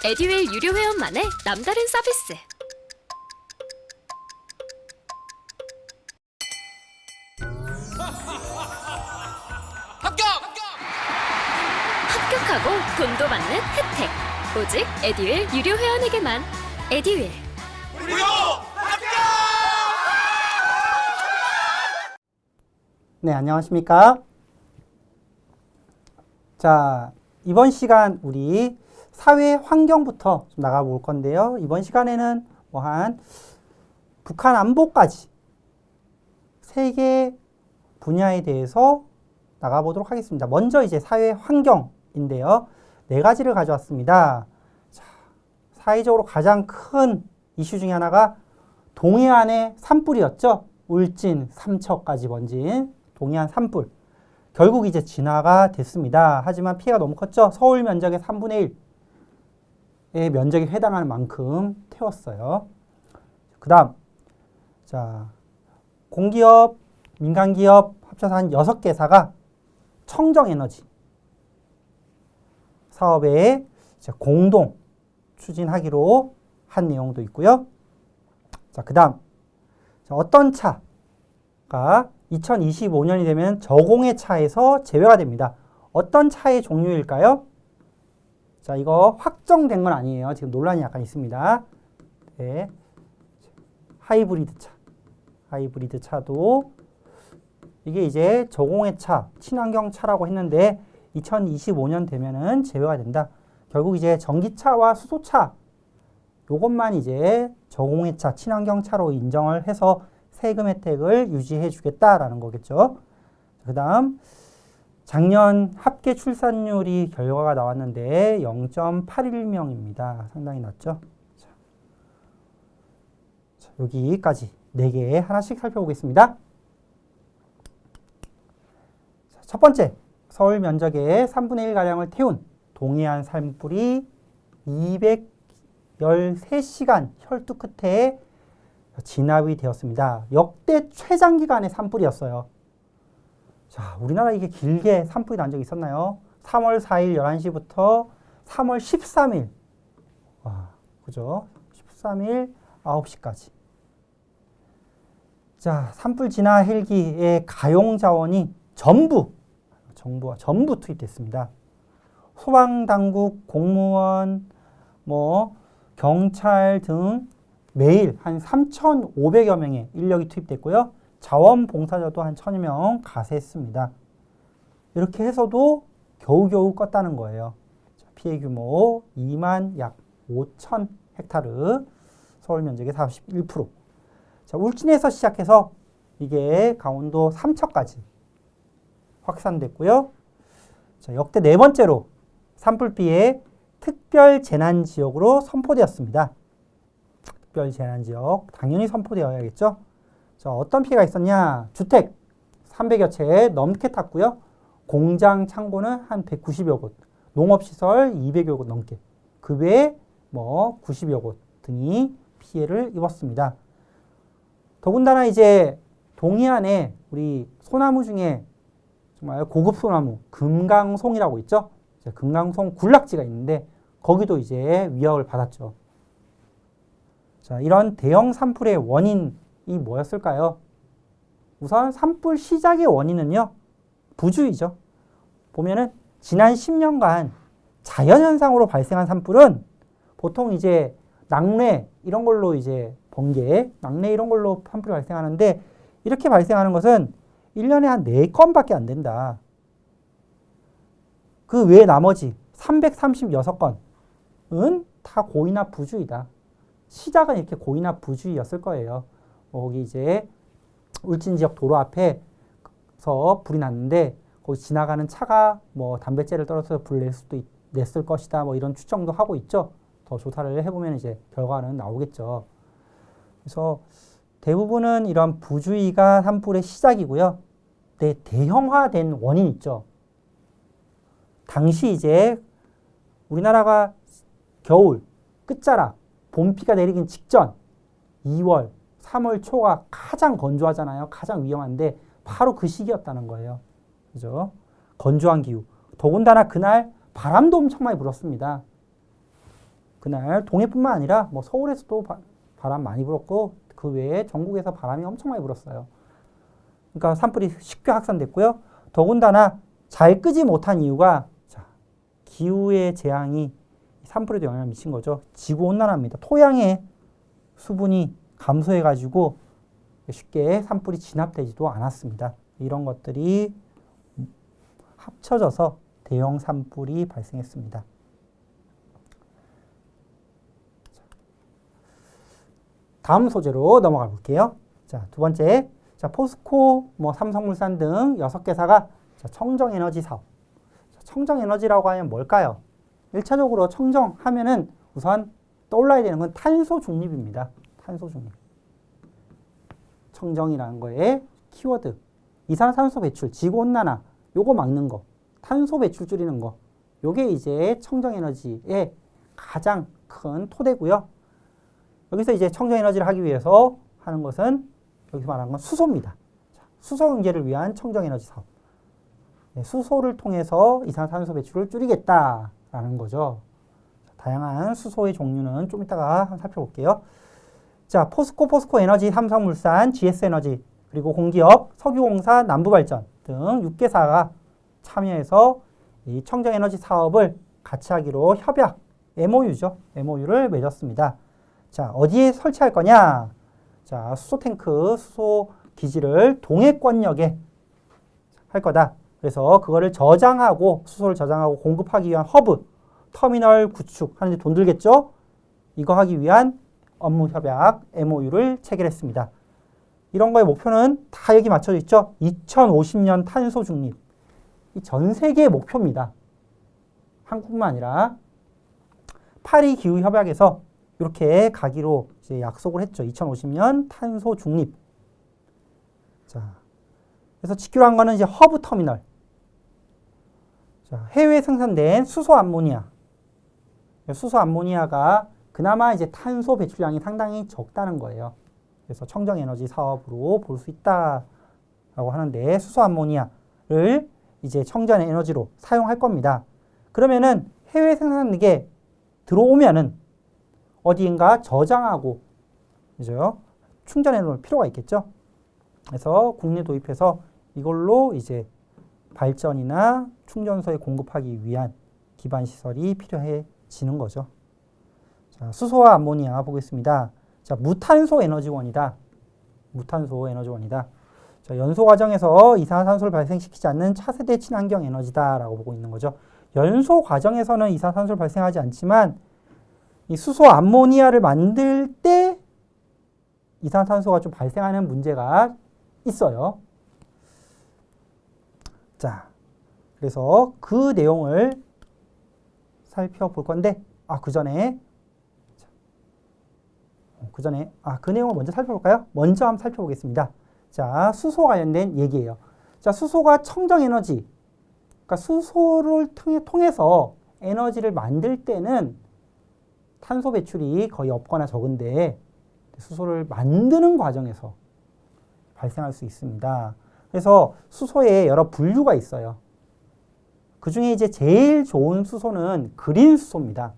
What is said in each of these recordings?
에듀윌 유료 회원만의 남다른 서비스. 합격하고 돈도 받는 혜택. 오직 에듀윌 유료 회원에게만. 에듀윌. 무료 합격! 네, 안녕하십니까? 자, 이번 시간 우리 사회 환경부터 좀 나가볼 건데요. 이번 시간에는 북한 안보까지 세 개 분야에 대해서 나가보도록 하겠습니다. 먼저 이제 사회 환경인데요. 네 가지를 가져왔습니다. 자, 사회적으로 가장 큰 이슈 중에 하나가 동해안의 산불이었죠. 울진, 삼척까지 번진 동해안 산불. 결국 이제 진화가 됐습니다. 하지만 피해가 너무 컸죠. 서울 면적의 3분의 1의 면적에 해당하는 만큼 태웠어요. 그 다음, 자, 공기업, 민간기업 합쳐서 한 6개사가 청정에너지 사업에 공동 추진하기로 한 내용도 있고요. 자, 그 다음, 어떤 차가 2025년이 되면 저공해 차에서 제외가 됩니다. 어떤 차의 종류일까요? 자, 이거 확정된 건 아니에요. 지금 논란이 약간 있습니다. 네. 하이브리드 차. 하이브리드 차도 이게 이제 저공해 차, 친환경 차라고 했는데 2025년 되면은 제외가 된다. 결국 이제 전기차와 수소차 요것만 이제 저공해 차, 친환경 차로 인정을 해서 세금 혜택을 유지해 주겠다라는 거겠죠. 그 다음, 작년 합계 출산율이 결과가 나왔는데 0.81명입니다. 상당히 낮죠. 자, 여기까지 4개 하나씩 살펴보겠습니다. 자, 첫 번째, 서울 면적의 3분의 1가량을 태운 동해안 산불이 213시간 혈투 끝에 진압이 되었습니다. 역대 최장기간의 산불이었어요. 자, 우리나라 이게 길게 산불이 난 적이 있었나요? 3월 4일 11시부터 3월 13일. 와, 그죠? 13일 9시까지. 자, 산불 진화 헬기의 가용 자원이 전부 투입됐습니다. 소방당국, 공무원, 경찰 등 매일 한 3,500여 명의 인력이 투입됐고요. 자원봉사자도 한 1,000여 명 가세했습니다. 이렇게 해서도 겨우겨우 껐다는 거예요. 피해 규모 2만 약 5천 헥타르, 서울 면적의 41%. 자, 울진에서 시작해서 이게 강원도 삼척까지 확산됐고요. 자, 역대 네 번째로 산불 피해 특별 재난 지역으로 선포되었습니다. 특별 재난 지역 당연히 선포되어야겠죠. 자, 어떤 피해가 있었냐? 주택 300여 채 넘게 탔고요. 공장, 창고는 한 190여 곳, 농업시설 200여 곳 넘게, 그 외에 90여 곳 등이 피해를 입었습니다. 더군다나 이제 동해안에 우리 소나무 중에 정말 고급 소나무, 금강송이라고 있죠. 금강송 군락지가 있는데 거기도 이제 위협을 받았죠. 자, 이런 대형 산불의 원인이 뭐였을까요? 우선 산불 시작의 원인은요, 부주의죠. 보면은 지난 10년간 자연현상으로 발생한 산불은 보통 이제 낙뢰 이런 걸로 이제 번개, 낙뢰 이런 걸로 산불이 발생하는데, 이렇게 발생하는 것은 1년에 한 4건밖에 안 된다. 그 외에 나머지 336건은 다 고의나 부주의다. 시작은 이렇게 고의나 부주의였을 거예요. 거기 이제 울진 지역 도로 앞에서 불이 났는데 거기 지나가는 차가 담뱃재를 떨어뜨려서 불을 냈을 것이다. 이런 추정도 하고 있죠. 더 조사를 해보면 이제 결과는 나오겠죠. 그래서 대부분은 이런 부주의가 산불의 시작이고요. 대형화된 원인 있죠. 당시 이제 우리나라가 겨울 끝자락, 봄비가 내리긴 직전 2월, 3월 초가 가장 건조하잖아요. 가장 위험한데 바로 그 시기였다는 거예요. 그죠? 건조한 기후. 더군다나 그날 바람도 엄청 많이 불었습니다. 그날 동해뿐만 아니라 뭐 서울에서도 바람 많이 불었고 그 외에 전국에서 바람이 엄청 많이 불었어요. 그러니까 산불이 쉽게 확산됐고요. 더군다나 잘 끄지 못한 이유가 자, 기후의 재앙이 산불에도 영향을 미친 거죠. 지구온난화입니다. 토양의 수분이 감소해가지고 쉽게 산불이 진압되지도 않았습니다. 이런 것들이 합쳐져서 대형 산불이 발생했습니다. 다음 소재로 넘어가 볼게요. 자, 두 번째. 자, 포스코, 뭐 삼성물산 등 6개사가 청정에너지 사업. 청정에너지라고 하면 뭘까요? 1차적으로 청정하면은 우선 떠올라야 되는 건 탄소 중립입니다. 탄소 중립. 청정이라는 거에 키워드. 이산화탄소 배출, 지구온난화, 요거 막는 거. 탄소 배출 줄이는 거. 요게 이제 청정에너지의 가장 큰 토대고요. 여기서 이제 청정에너지를 하기 위해서 하는 것은 여기서 말하는 건 수소입니다. 수소 경제를 위한 청정에너지 사업. 네, 수소를 통해서 이산화탄소 배출을 줄이겠다라는 거죠. 다양한 수소의 종류는 좀 이따가 한번 살펴볼게요. 자, 포스코 에너지, 삼성물산, GS에너지, 그리고 공기업, 석유공사, 남부발전 등 6개사가 참여해서 이 청정에너지 사업을 같이 하기로 협약, MOU죠. MOU를 맺었습니다. 자, 어디에 설치할 거냐? 자, 수소탱크, 수소기지를 동해권역에 할 거다. 그래서 그거를 저장하고, 수소를 저장하고 공급하기 위한 허브, 터미널 구축하는데 돈 들겠죠? 이거 하기 위한 업무협약, MOU를 체결했습니다. 이런 거의 목표는 다 여기 맞춰져 있죠? 2050년 탄소 중립. 이 전 세계의 목표입니다. 한국뿐만 아니라 파리 기후협약에서 이렇게 가기로 이제 약속을 했죠. 2050년 탄소 중립. 자, 그래서 지키로 한 거는 이제 허브 터미널. 자, 해외에 생산된 수소 암모니아. 수소 암모니아가 그나마 이제 탄소 배출량이 상당히 적다는 거예요. 그래서 청정에너지 사업으로 볼 수 있다라고 하는데 수소 암모니아를 이제 청정에너지로 사용할 겁니다. 그러면은 해외 생산하는 게 들어오면은 어디인가 저장하고 그죠? 충전해 놓을 필요가 있겠죠. 그래서 국내 도입해서 이걸로 이제 발전이나 충전소에 공급하기 위한 기반 시설이 필요해지는 거죠. 자, 수소와 암모니아 보겠습니다. 자, 무탄소 에너지원이다. 무탄소 에너지원이다. 자, 연소 과정에서 이산화탄소를 발생시키지 않는 차세대 친환경 에너지다라고 보고 있는 거죠. 연소 과정에서는 이산화탄소를 발생하지 않지만 이 수소 암모니아를 만들 때 이산화탄소가 좀 발생하는 문제가 있어요. 자, 그래서 그 내용을 살펴볼 건데, 그 내용을 먼저 살펴볼까요? 먼저 한번 살펴보겠습니다. 자, 수소 관련된 얘기예요. 자, 수소가 청정에너지, 그러니까 수소를 통해서 에너지를 만들 때는 탄소 배출이 거의 없거나 적은데 수소를 만드는 과정에서 발생할 수 있습니다. 그래서 수소에 여러 분류가 있어요. 그 중에 이제 제일 좋은 수소는 그린 수소입니다.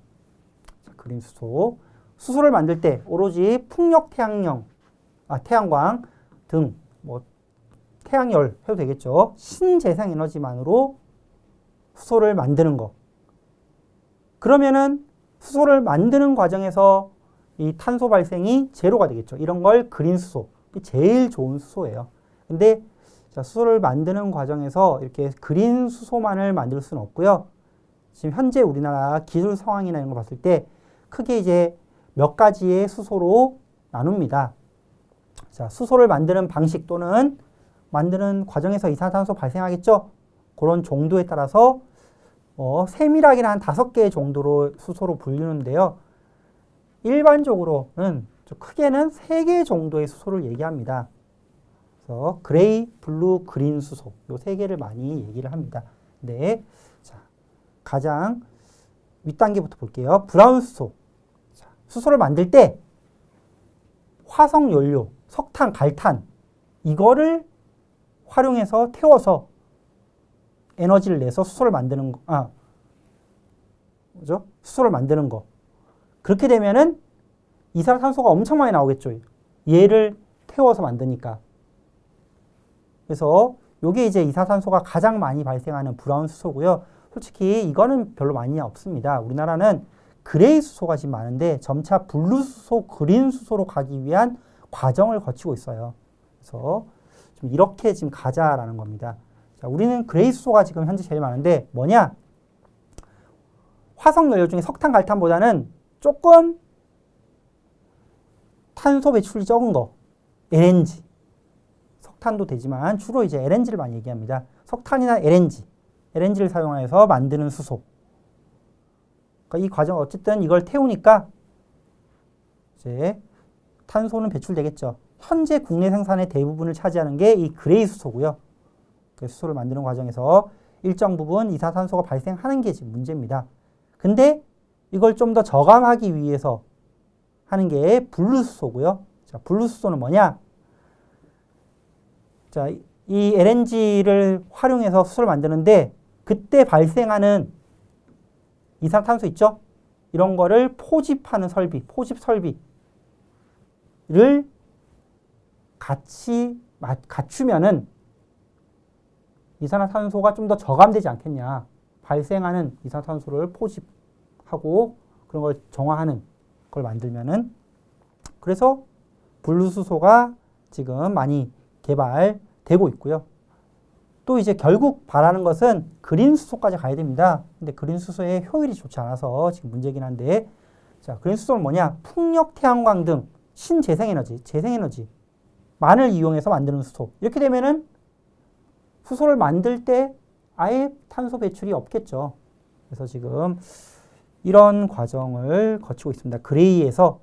그린 수소. 수소를 만들 때 오로지 풍력 태양광 등 뭐 태양열 해도 되겠죠. 신재생 에너지만으로 수소를 만드는 거. 그러면은 수소를 만드는 과정에서 이 탄소 발생이 제로가 되겠죠. 이런 걸 그린 수소. 제일 좋은 수소예요. 근데 자, 수소를 만드는 과정에서 이렇게 그린 수소만을 만들 수는 없고요. 지금 현재 우리나라 기술 상황이나 이런 거 봤을 때 크게 이제 몇 가지의 수소로 나눕니다. 자, 수소를 만드는 방식 또는 만드는 과정에서 이산화탄소 발생하겠죠. 그런 정도에 따라서 세밀하게는 한 5개 정도로 수소로 분류는데요. 일반적으로는 크게는 3개 정도의 수소를 얘기합니다. 그래서 그레이, 블루, 그린 수소 이 3개를 많이 얘기를 합니다. 네, 자, 가장 윗단계부터 볼게요. 브라운 수소. 자, 수소를 만들 때 화석 연료, 석탄, 갈탄 이거를 활용해서 태워서 에너지를 내서 수소를 만드는 거. 수소를 만드는 거. 그렇게 되면은 이산화탄소가 엄청 많이 나오겠죠. 얘를 태워서 만드니까. 그래서 요게 이제 이산화탄소가 가장 많이 발생하는 브라운 수소고요. 솔직히 이거는 별로 많이 없습니다. 우리나라는 그레이 수소가 지금 많은데 점차 블루 수소, 그린 수소로 가기 위한 과정을 거치고 있어요. 그래서 좀 이렇게 지금 가자라는 겁니다. 자, 우리는 그레이 수소가 지금 현재 제일 많은데 뭐냐? 화석 연료 중에 석탄, 갈탄보다는 조금 탄소 배출이 적은 거, LNG. 석탄도 되지만 주로 이제 LNG를 많이 얘기합니다. 석탄이나 LNG를 사용해서 만드는 수소. 그러니까 이 과정 어쨌든 이걸 태우니까 이제 탄소는 배출되겠죠. 현재 국내 생산의 대부분을 차지하는 게 이 그레이 수소고요. 그 수소를 만드는 과정에서 일정 부분 이산화탄소가 발생하는 게 지금 문제입니다. 근데 이걸 좀 더 저감하기 위해서 하는 게 블루 수소고요. 자, 블루 수소는 뭐냐? 자, 이 LNG를 활용해서 수소를 만드는데 그때 발생하는 이산화탄소 있죠? 이런 거를 포집하는 설비, 포집 설비를 같이 갖추면은 이산화탄소가 좀 더 저감되지 않겠냐. 발생하는 이산화탄소를 포집하고 그런 걸 정화하는 걸 만들면은. 그래서 블루수소가 지금 많이 개발되고 있고요. 또 이제 결국 바라는 것은 그린 수소까지 가야 됩니다. 근데 그린 수소의 효율이 좋지 않아서 지금 문제긴 한데, 자, 그린 수소는 뭐냐? 풍력, 태양광 등 신재생에너지, 재생에너지만을 이용해서 만드는 수소. 이렇게 되면은 수소를 만들 때 아예 탄소 배출이 없겠죠. 그래서 지금 이런 과정을 거치고 있습니다. 그레이에서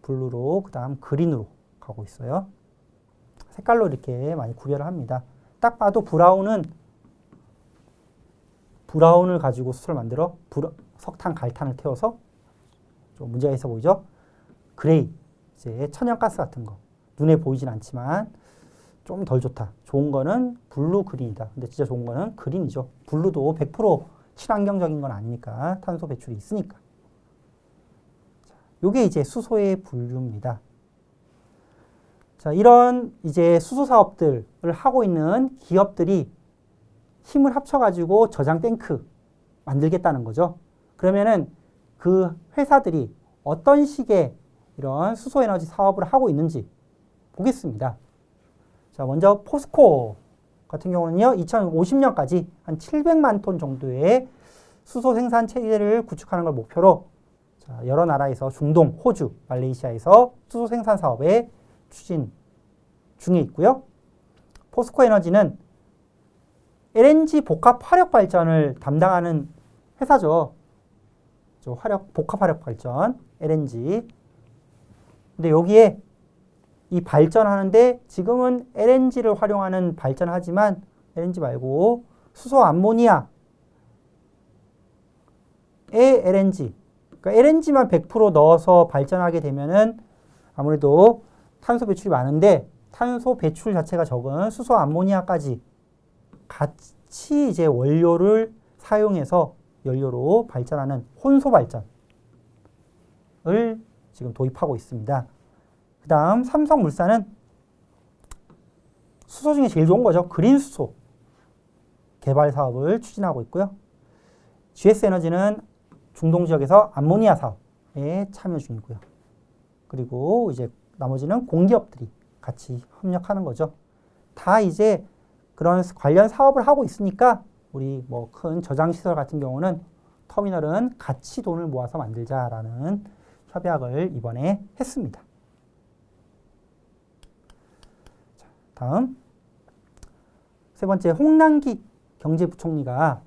블루로, 그 다음 그린으로 가고 있어요. 색깔로 이렇게 많이 구별을 합니다. 딱 봐도 브라운을 가지고 수소를 만들어 석탄, 갈탄을 태워서 좀 문제가 있어 보이죠? 그레이, 이제 천연가스 같은 거. 눈에 보이진 않지만 좀 덜 좋다. 좋은 거는 블루, 그린이다. 근데 진짜 좋은 거는 그린이죠. 블루도 100% 친환경적인 건 아니니까, 탄소 배출이 있으니까. 요게 이제 수소의 분류입니다. 자, 이런 이제 수소 사업들을 하고 있는 기업들이 힘을 합쳐가지고 저장 탱크 만들겠다는 거죠. 그러면은 그 회사들이 어떤 식의 이런 수소 에너지 사업을 하고 있는지 보겠습니다. 자, 먼저 포스코 같은 경우는요, 2050년까지 한 700만 톤 정도의 수소 생산 체계를 구축하는 걸 목표로, 자, 여러 나라에서 중동, 호주, 말레이시아에서 수소 생산 사업에 추진 중에 있고요. 포스코 에너지는 LNG 복합 화력 발전을 담당하는 회사죠. 복합 화력 발전, LNG. 근데 여기에 이 발전하는데 지금은 LNG를 활용하는 발전하지만 LNG 말고 수소 암모니아의 LNG, 그러니까 LNG만 100% 넣어서 발전하게 되면은 아무래도 탄소 배출이 많은데 탄소 배출 자체가 적은 수소 암모니아까지 같이 이제 원료를 사용해서 연료로 발전하는 혼소 발전을 지금 도입하고 있습니다. 그 다음 삼성물산은 수소 중에 제일 좋은 거죠. 그린 수소 개발 사업을 추진하고 있고요. GS에너지는 중동 지역에서 암모니아 사업에 참여 중이고요. 그리고 이제 나머지는 공기업들이 같이 협력하는 거죠. 다 이제 그런 관련 사업을 하고 있으니까 우리 뭐 큰 저장시설 같은 경우는 터미널은 같이 돈을 모아서 만들자라는 협약을 이번에 했습니다. 자, 다음 세 번째, 홍남기 경제부총리가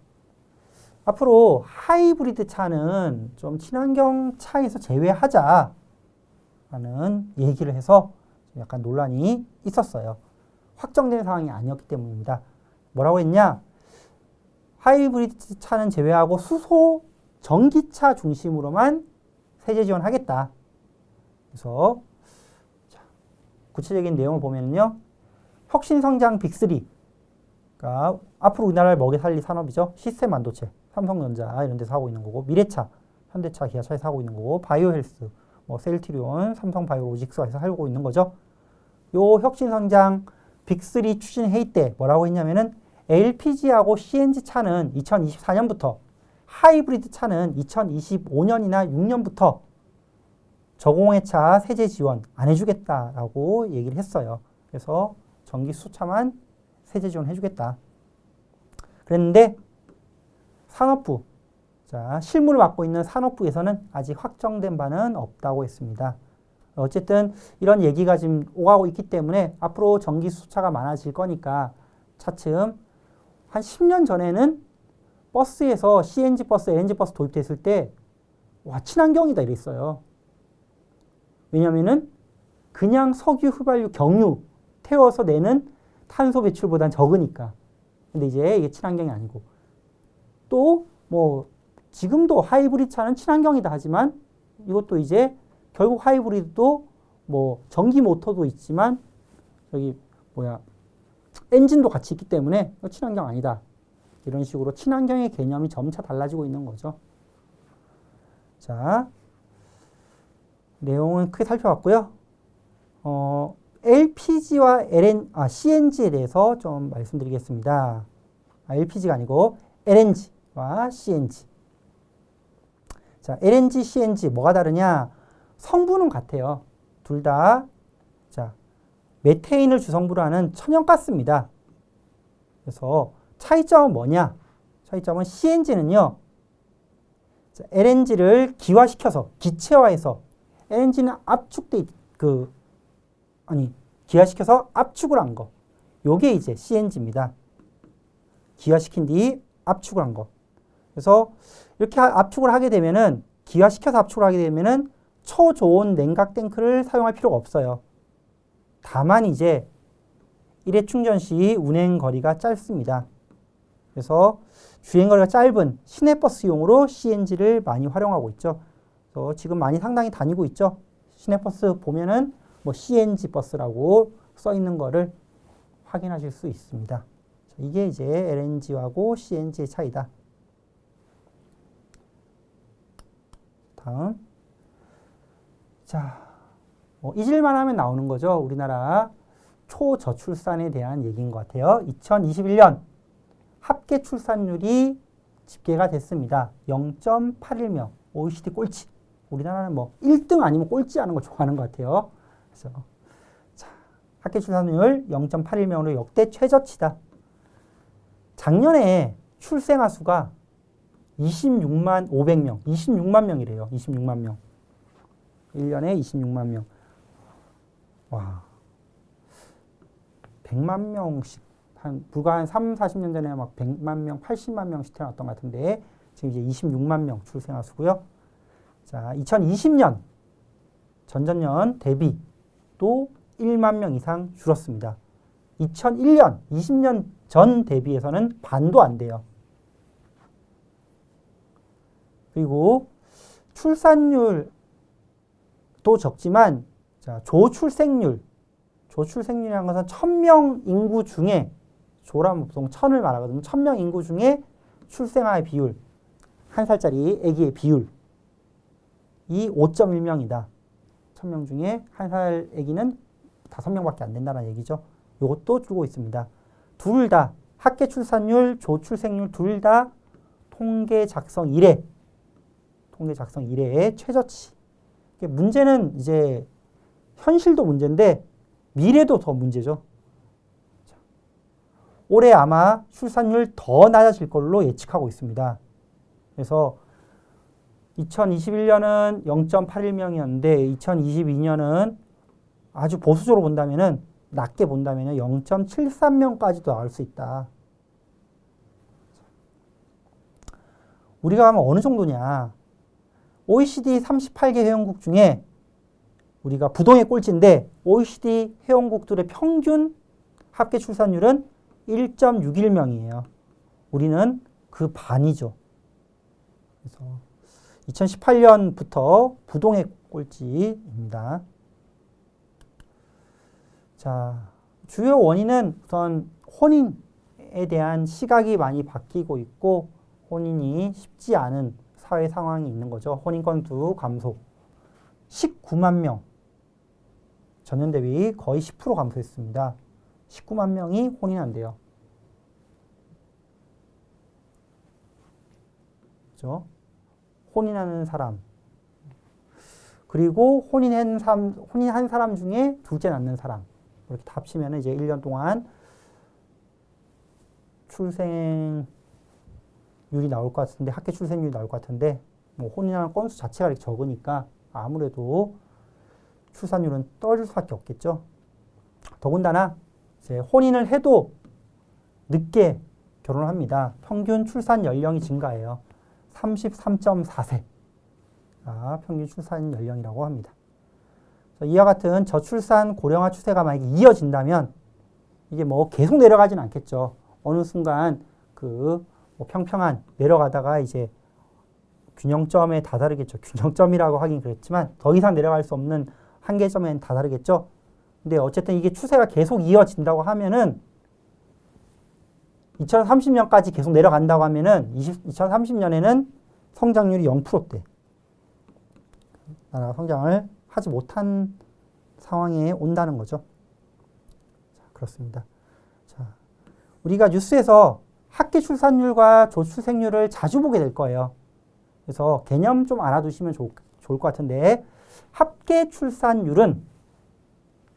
앞으로 하이브리드 차는 좀 친환경 차에서 제외하자라는 얘기를 해서 약간 논란이 있었어요. 확정된 상황이 아니었기 때문입니다. 뭐라고 했냐? 하이브리드 차는 제외하고 수소 전기차 중심으로만 세제 지원하겠다. 그래서 구체적인 내용을 보면요, 혁신성장 빅3, 그러니까 앞으로 우리나라를 먹여 살릴 산업이죠. 시스템 반도체, 삼성전자 이런 데서 하고 있는 거고, 미래차, 현대차, 기아차에서 하고 있는 거고, 바이오헬스, 뭐 셀트리온, 삼성바이오로직스에서 하고 있는 거죠. 요 혁신성장 빅3 추진 회의 때 뭐라고 했냐면은 LPG하고 CNG 차는 2024년부터, 하이브리드 차는 2025년이나 6년부터 저공해차 세제 지원 안 해주겠다라고 얘기를 했어요. 그래서 전기 수소차만 세제 지원 해주겠다. 그랬는데 산업부, 자, 실무를 맡고 있는 산업부에서는 아직 확정된 바는 없다고 했습니다. 어쨌든 이런 얘기가 지금 오가고 있기 때문에 앞으로 전기 수소차가 많아질 거니까 차츰 한 10년 전에는 버스에서 CNG 버스, LNG 버스 도입됐을 때 와, 친환경이다 이랬어요. 왜냐면은 그냥 석유, 휘발유, 경유 태워서 내는 탄소 배출보단 적으니까. 근데 이제 이게 친환경이 아니고. 또 뭐 지금도 하이브리드 차는 친환경이다 하지만 이것도 이제 결국 하이브리드도 뭐 전기 모터도 있지만 저기 뭐야 엔진도 같이 있기 때문에 친환경 아니다. 이런 식으로 친환경의 개념이 점차 달라지고 있는 거죠. 자, 내용은 크게 살펴봤고요. LPG와 CNG에 대해서 좀 말씀드리겠습니다. LPG가 아니고 LNG와 CNG. 자, LNG, CNG 뭐가 다르냐? 성분은 같아요. 둘 다, 자, 메테인을 주성분으로 하는 천연가스입니다. 그래서 차이점은 뭐냐? 차이점은 CNG는요, LNG를 기화시켜서, 기체화해서, LNG는 기화시켜서 압축을 한 거. 요게 이제 CNG입니다. 기화시킨 뒤 압축을 한 거. 그래서 이렇게 압축을 하게 되면은, 기화시켜서 압축을 하게 되면은 초저온 냉각 탱크를 사용할 필요가 없어요. 다만 이제 일회 충전 시 운행 거리가 짧습니다. 그래서 주행 거리가 짧은 시내버스용으로 CNG를 많이 활용하고 있죠. 그래서 지금 많이 상당히 다니고 있죠. 시내버스 보면은 뭐 CNG 버스라고 써 있는 거를 확인하실 수 있습니다. 이게 이제 LNG하고 CNG의 차이다. 다음. 자, 잊을만 하면 나오는 거죠. 우리나라 초저출산에 대한 얘기인 것 같아요. 2021년 합계 출산율이 집계가 됐습니다. 0.81명. OECD 꼴찌. 우리나라는 뭐 1등 아니면 꼴찌 하는 걸 좋아하는 것 같아요. 그래서 자, 합계 출산율 0.81명으로 역대 최저치다. 작년에 출생아 수가 26만 500명. 26만 명이래요. 26만 명. 1년에 26만 명. 와. 100만 명씩 불과 한 3, 40년 전에 막 100만 명, 80만 명씩 태어났던 것 같은데 지금 이제 26만 명 출생아 수고요. 자, 2020년 전전년 대비 또 1만 명 이상 줄었습니다. 2001년, 20년 전 대비해서는 반도 안 돼요. 그리고 출산율도 적지만 자, 조출생률이라는 것은 1000명 인구 중에 조라면 보통 1000을 말하거든요. 1000명 인구 중에 출생아의 비율, 한 살짜리 아기의 비율 이 5.1명이다. 1000명 중에 한 살 아기는 5명밖에 안 된다는 얘기죠. 이것도 줄고 있습니다. 둘 다 합계 출산율, 조출생률 둘 다 통계 작성 이래의 최저치. 문제는 이제 현실도 문제인데 미래도 더 문제죠. 올해 아마 출산율 더 낮아질 걸로 예측하고 있습니다. 그래서 2021년은 0.81명이었는데 2022년은 아주 보수적으로 본다면은 낮게 본다면은 0.73명까지도 나올 수 있다. 우리가 하면 어느 정도냐? OECD 38개 회원국 중에 우리가 부동의 꼴찌인데 OECD 회원국들의 평균 합계 출산율은 1.61명이에요. 우리는 그 반이죠. 그래서 2018년부터 부동의 꼴찌입니다. 자, 주요 원인은 우선 혼인에 대한 시각이 많이 바뀌고 있고 혼인이 쉽지 않은 사회 상황이 있는 거죠. 혼인 건수 감소. 19만 명. 전년 대비 거의 10% 감소했습니다. 19만 명이 혼인한대요. 그죠? 혼인하는 사람. 그리고 혼인한 사람 중에 둘째 낳는 사람. 이렇게 다 합치면 이제 1년 동안 출생률이 나올 것 같은데, 학계 출생률이 나올 것 같은데, 뭐 혼인하는 건수 자체가 이렇게 적으니까 아무래도 출산율은 떨어질 수밖에 없겠죠. 더군다나 이제 혼인을 해도 늦게 결혼을 합니다. 평균 출산 연령이 증가해요. 33.4세. 평균 출산 연령이라고 합니다. 이와 같은 저출산 고령화 추세가 만약에 이어진다면 이게 뭐 계속 내려가진 않겠죠. 어느 순간 뭐 평평한 내려가다가 이제 균형점에 다다르겠죠. 균형점이라고 하긴 그랬지만 더 이상 내려갈 수 없는 한계점엔 다다르겠죠. 근데 어쨌든 이게 추세가 계속 이어진다고 하면은 2030년까지 계속 내려간다고 하면은 2030년에는 성장률이 0%대. 나라가 성장을 하지 못한 상황에 온다는 거죠. 자, 그렇습니다. 자, 우리가 뉴스에서 학계 출산율과 조출생률을 자주 보게 될 거예요. 그래서 개념 좀 알아두시면 좋을 것 같은데, 합계 출산율은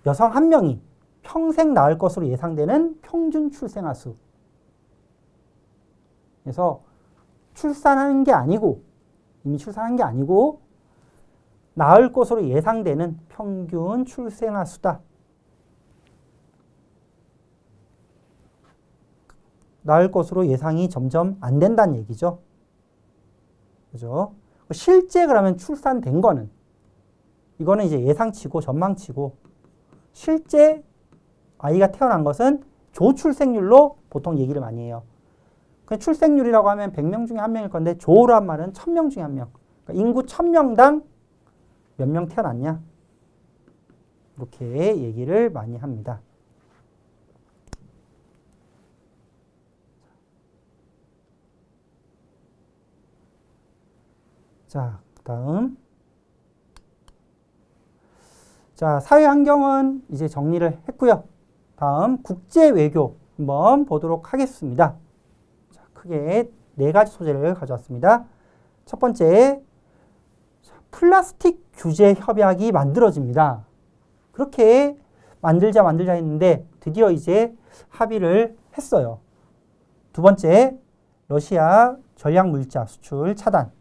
여성 한 명이 평생 낳을 것으로 예상되는 평균 출생아 수. 그래서 출산하는 게 아니고, 이미 출산한 게 아니고 낳을 것으로 예상되는 평균 출생아 수다. 낳을 것으로 예상이 점점 안 된다는 얘기죠. 그죠? 실제 그러면 출산된 거는, 이거는 이제 예상치고 전망치고, 실제 아이가 태어난 것은 조출생률로 보통 얘기를 많이 해요. 출생률이라고 하면 100명 중에 1명일 건데, 조로 한 말은 1000명 중에 1명. 그러니까 인구 1000명당 몇 명 태어났냐? 이렇게 얘기를 많이 합니다. 자, 다음. 자, 사회 환경은 이제 정리를 했고요. 다음 국제 외교 한번 보도록 하겠습니다. 자, 크게 4가지 소재를 가져왔습니다. 첫 번째, 플라스틱 규제 협약이 만들어집니다. 그렇게 만들자 했는데 드디어 이제 합의를 했어요. 두 번째, 러시아 전략물자 수출 차단.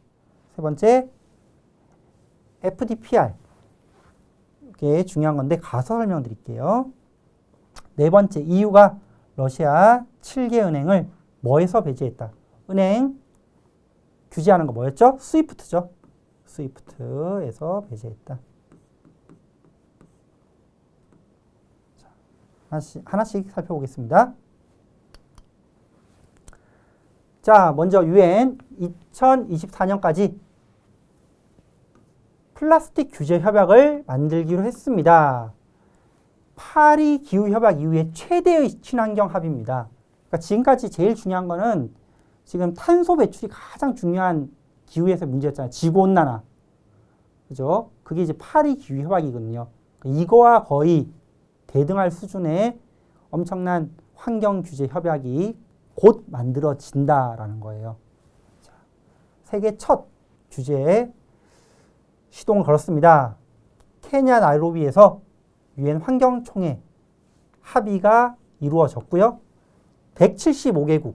세 번째, FDPR. 이게 중요한 건데 가서 설명드릴게요. 네 번째, EU가 러시아 7개 은행을 뭐에서 배제했다? 은행 규제하는 거 뭐였죠? 스위프트죠. 스위프트에서 배제했다. 자, 하나씩 살펴보겠습니다. 자, 먼저 UN 2024년까지 플라스틱 규제 협약을 만들기로 했습니다. 파리 기후 협약 이후에 최대의 친환경 합의입니다. 그러니까 지금까지 제일 중요한 거는 지금 탄소 배출이 가장 중요한 기후에서 문제였잖아요. 지구온난화. 그죠? 그게 이제 파리 기후 협약이거든요. 그러니까 이거와 거의 대등할 수준의 엄청난 환경 규제 협약이 곧 만들어진다라는 거예요. 자, 세계 첫 규제에 시동을 걸었습니다. 케냐 나이로비에서 유엔 환경총회 합의가 이루어졌고요. 175개국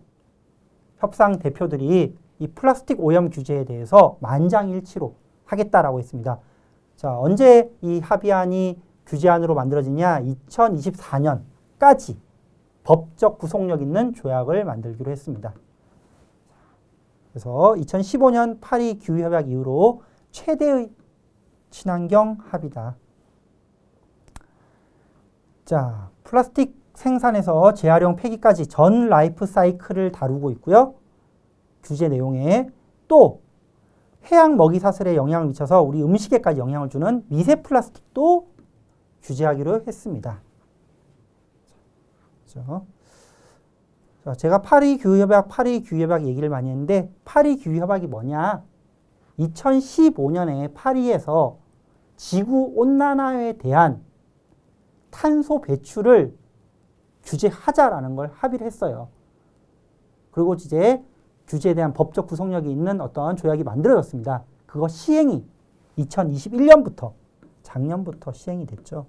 협상 대표들이 이 플라스틱 오염 규제에 대해서 만장일치로 하겠다라고 했습니다. 자, 언제 이 합의안이 규제안으로 만들어지냐? 2024년까지 법적 구속력 있는 조약을 만들기로 했습니다. 그래서 2015년 파리 기후협약 이후로 최대의 친환경 합의다. 자, 플라스틱 생산에서 재활용 폐기까지 전 라이프 사이클을 다루고 있고요. 규제 내용에 또 해양 먹이 사슬에 영향을 미쳐서 우리 음식에까지 영향을 주는 미세 플라스틱도 규제하기로 했습니다. 그렇죠? 자, 제가 파리 기후협약 얘기를 많이 했는데 파리 기후협약이 뭐냐? 2015년에 파리에서 지구 온난화에 대한 탄소 배출을 규제하자라는 걸 합의를 했어요. 그리고 이제 규제에 대한 법적 구속력이 있는 어떤 조약이 만들어졌습니다. 그거 시행이 2021년부터 작년부터 시행이 됐죠.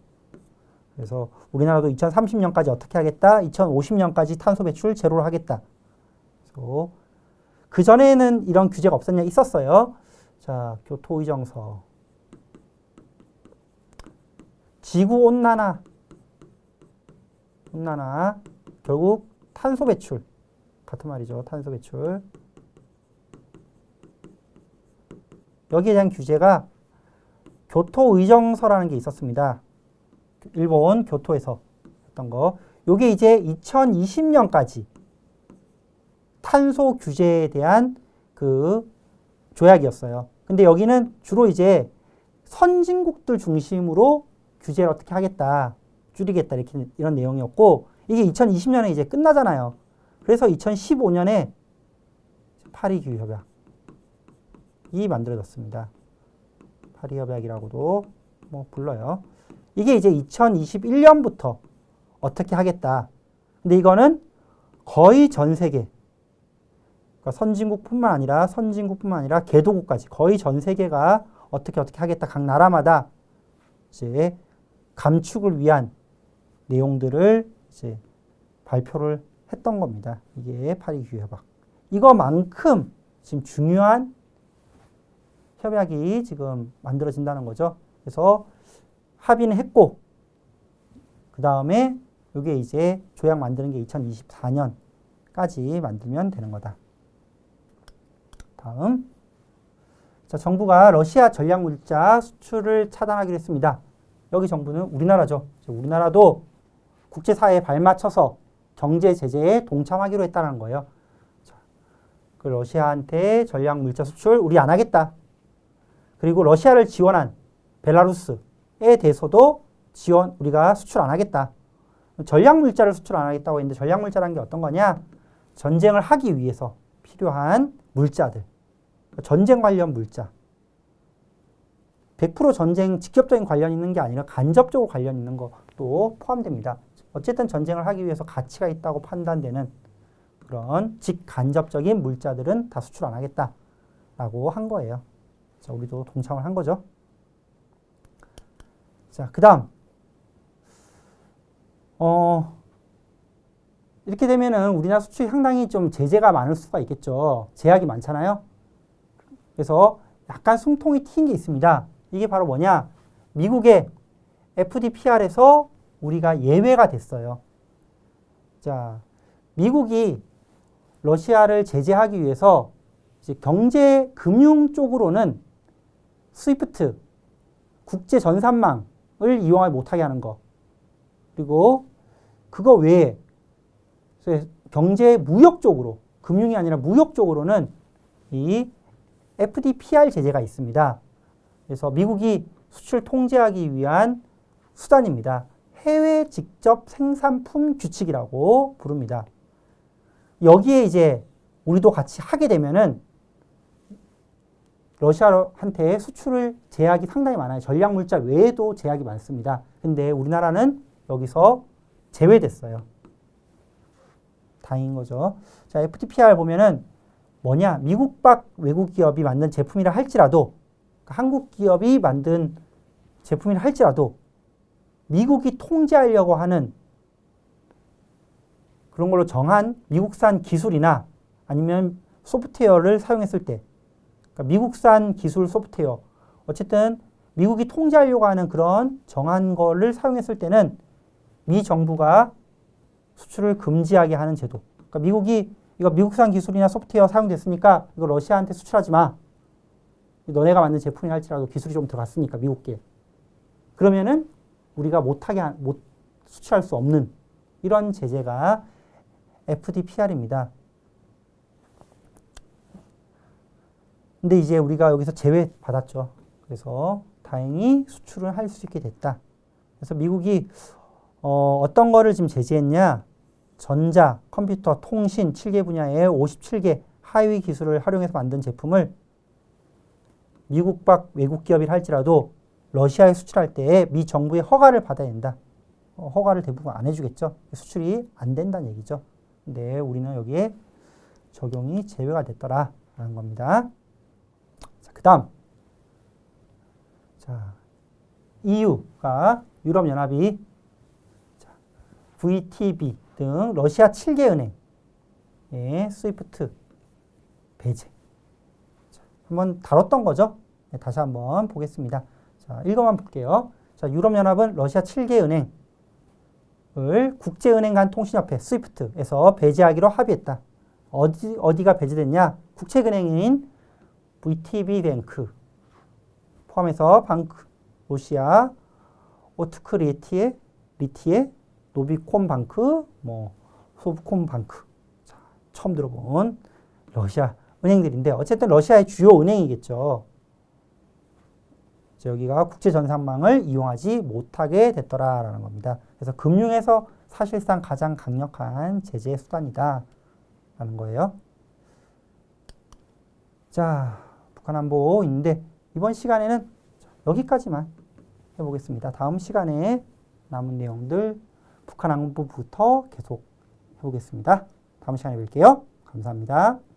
그래서 우리나라도 2030년까지 어떻게 하겠다? 2050년까지 탄소 배출 제로로 하겠다. 그래서 그 전에는 이런 규제가 없었냐? 있었어요. 자, 교토의정서. 지구 온난화. 결국 탄소 배출. 같은 말이죠. 탄소 배출. 여기에 대한 규제가 교토의정서라는 게 있었습니다. 일본 교토에서 했던 거. 요게 이제 2020년까지 탄소 규제에 대한 그 조약이었어요. 근데 여기는 주로 이제 선진국들 중심으로 규제를 어떻게 하겠다, 줄이겠다 이렇게 이런 내용이었고 이게 2020년에 이제 끝나잖아요. 그래서 2015년에 파리 기후 협약이 만들어졌습니다. 파리 협약이라고도 뭐 불러요. 이게 이제 2021년부터 어떻게 하겠다. 근데 이거는 거의 전 세계, 그러니까 선진국뿐만 아니라 개도국까지 거의 전 세계가 어떻게 하겠다. 각 나라마다 이제 감축을 위한 내용들을 이제 발표를 했던 겁니다. 이게 파리 기후 협약. 이거만큼 지금 중요한 협약이 지금 만들어진다는 거죠. 그래서 합의는 했고, 그 다음에 이게 이제 조약 만드는 게 2024년까지 만들면 되는 거다. 다음. 자, 정부가 러시아 전략물자 수출을 차단하기로 했습니다. 여기 정부는 우리나라죠. 우리나라도 국제사회에 발맞춰서 경제 제재에 동참하기로 했다는 거예요. 자, 그 러시아한테 전략물자 수출 우리 안 하겠다. 그리고 러시아를 지원한 벨라루스에 대해서도 우리가 수출 안 하겠다. 전략물자를 수출 안 하겠다고 했는데 전략물자라는 게 어떤 거냐? 전쟁을 하기 위해서 필요한 물자들. 전쟁 관련 물자. 100% 전쟁 직접적인 관련 있는 게 아니라 간접적으로 관련 있는 것도 포함됩니다. 어쨌든 전쟁을 하기 위해서 가치가 있다고 판단되는 그런 직간접적인 물자들은 다 수출 안 하겠다라고 한 거예요. 자, 우리도 동참을 한 거죠. 자, 그 다음. 이렇게 되면은 우리나라 수출이 상당히 좀 제재가 많을 수가 있겠죠. 제약이 많잖아요. 그래서 약간 숨통이 튑 게 있습니다. 이게 바로 뭐냐? 미국의 FDPR에서 우리가 예외가 됐어요. 자, 미국이 러시아를 제재하기 위해서 이제 경제 금융 쪽으로는 스위프트 국제 전산망을 이용을 못하게 하는 거. 그리고 그거 외에 경제 무역 쪽으로, 금융이 아니라 무역 쪽으로는 이 FDPR 제재가 있습니다. 그래서 미국이 수출 통제하기 위한 수단입니다. 해외 직접 생산품 규칙이라고 부릅니다. 여기에 이제 우리도 같이 하게 되면은 러시아한테 수출을 제약이 상당히 많아요. 전략물자 외에도 제약이 많습니다. 근데 우리나라는 여기서 제외됐어요. 다행인 거죠. 자, FDPR 보면은 뭐냐? 미국 밖 외국 기업이 만든 제품이라 할지라도, 그러니까 한국 기업이 만든 제품이라 할지라도 미국이 통제하려고 하는 그런 걸로 정한 미국산 기술이나 아니면 소프트웨어를 사용했을 때, 그러니까 미국산 기술 소프트웨어, 어쨌든 미국이 통제하려고 하는 그런 정한 거를 사용했을 때는 미 정부가 수출을 금지하게 하는 제도. 그러니까 미국이 이거 미국산 기술이나 소프트웨어 사용됐으니까 이거 러시아한테 수출하지 마. 너네가 만든 제품이 할지라도 기술이 좀 들어갔으니까 미국계. 그러면은 우리가 못 수출할 수 없는 이런 제재가 FDPR입니다. 근데 이제 우리가 여기서 제외 받았죠. 그래서 다행히 수출을 할 수 있게 됐다. 그래서 미국이 어떤 거를 지금 제재했냐? 전자, 컴퓨터, 통신 7개 분야의 57개 하위 기술을 활용해서 만든 제품을 미국 밖 외국 기업이라 할지라도 러시아에 수출할 때 미 정부의 허가를 받아야 된다. 허가를 대부분 안 해주겠죠. 수출이 안 된다는 얘기죠. 근데 우리는 여기에 적용이 제외가 됐더라라는 겁니다. 자, 그 다음. 자, EU가 유럽연합이 VTB 등 러시아 7개 은행의 스위프트 배제. 자, 한번 다뤘던 거죠. 네, 다시 한번 보겠습니다. 자, 읽어만 볼게요. 자, 유럽연합은 러시아 7개 은행을 국제은행 간 통신협회 스위프트에서 배제하기로 합의했다. 어디가 배제됐냐? 국책은행인 VTB뱅크 포함해서 방크, 로시아, 오트크리티에, 노비콤방크, 소브콤방크. 자, 처음 들어본 러시아 은행들인데 어쨌든 러시아의 주요 은행이겠죠. 여기가 국제전산망을 이용하지 못하게 됐더라라는 겁니다. 그래서 금융에서 사실상 가장 강력한 제재 수단이다 라는 거예요. 자, 북한 안보 있는데 이번 시간에는 여기까지만 해보겠습니다. 다음 시간에 남은 내용들 북한 안보부터 계속 해보겠습니다. 다음 시간에 뵐게요. 감사합니다.